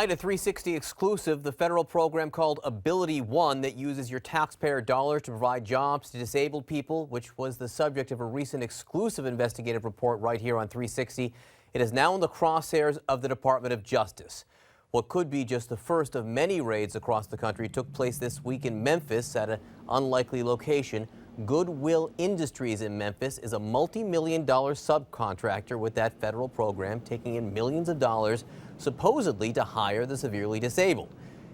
Tonight, a 360 exclusive, the federal program called Ability One that uses your taxpayer dollars to provide jobs to disabled people, which was the subject of a recent exclusive investigative report right here on 360. It is now in the crosshairs of the Department of Justice. What could be just the first of many raids across the country took place this week in Memphis at an unlikely location. Goodwill Industries in Memphis is a multi-million-dollar subcontractor with that federal program, taking in millions of dollars supposedly to hire the severely disabled.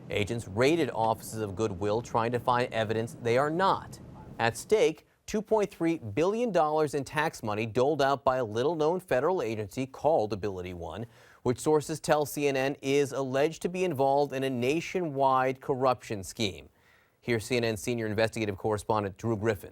Agents raided offices of Goodwill trying to find evidence they are not. At stake, $2.3 billion in tax money doled out by a little-known federal agency called Ability One, which sources tell CNN is alleged to be involved in a nationwide corruption scheme. Here's CNN senior investigative correspondent Drew Griffin.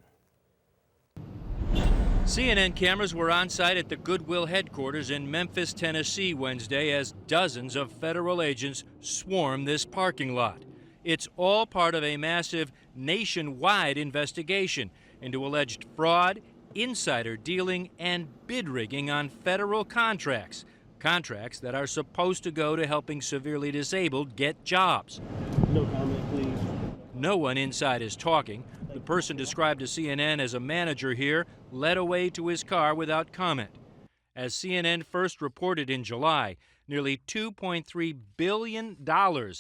CNN cameras were on site at the Goodwill headquarters in Memphis, Tennessee Wednesday as dozens of federal agents swarmed this parking lot. It's all part of a massive nationwide investigation into alleged fraud, insider dealing, and bid rigging on federal contracts. Contracts that are supposed to go to helping severely disabled get jobs. No comment, please. No one inside is talking. The person described to CNN as a manager here led away to his car without comment. As CNN first reported in July, nearly $2.3 billion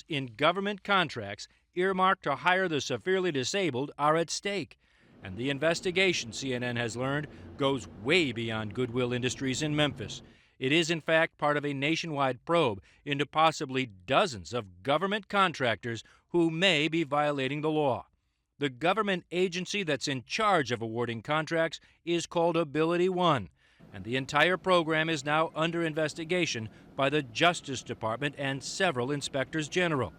in government contracts earmarked to hire the severely disabled are at stake. And the investigation, CNN has learned, goes way beyond Goodwill Industries in Memphis. It is, in fact, part of a nationwide probe into possibly dozens of government contractors who may be violating the law. The government agency that's in charge of awarding contracts is called Ability One, and the entire program is now under investigation by the Justice Department and several inspectors general.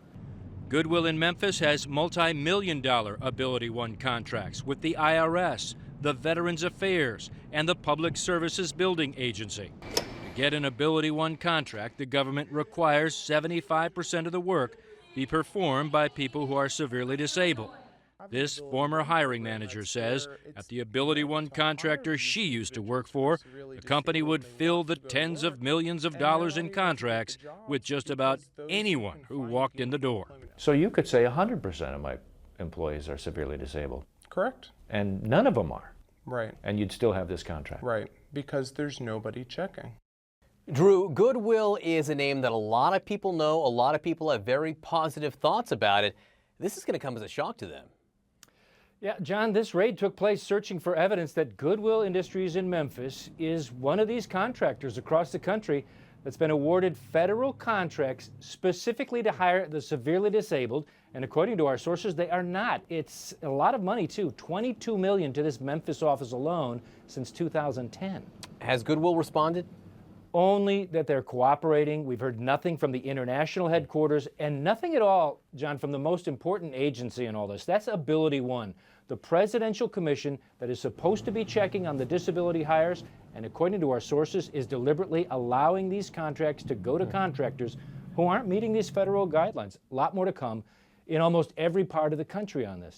Goodwill in Memphis has multi-million-dollar Ability One contracts with the IRS, the Veterans Affairs, and the Public Services Building Agency. To get an Ability One contract, the government requires 75% of the work be performed by people who are severely disabled. This former hiring manager says at the Ability One contractor she used to work for, the company would fill the tens of millions of dollars in contracts with just about anyone who walked in the door. So you could say 100% of my employees are severely disabled. Correct. And none of them are. Right. And you'd still have this contract. Right. Because there's nobody checking. Drew, Goodwill is a name that a lot of people know. A lot of people have very positive thoughts about it. This is going to come as a shock to them. Yeah, John, this raid took place searching for evidence that Goodwill Industries in Memphis is one of these contractors across the country that's been awarded federal contracts specifically to hire the severely disabled. And according to our sources, they are not. It's a lot of money, too. $22 million to this Memphis office alone since 2010. Has Goodwill responded? Only that they're cooperating. We've heard nothing from the international headquarters and nothing at all, John, from the most important agency in all this. That's Ability One, the presidential commission that is supposed to be checking on the disability hires and, according to our sources, is deliberately allowing these contracts to go to contractors who aren't meeting these federal guidelines. A lot more to come in almost every part of the country on this.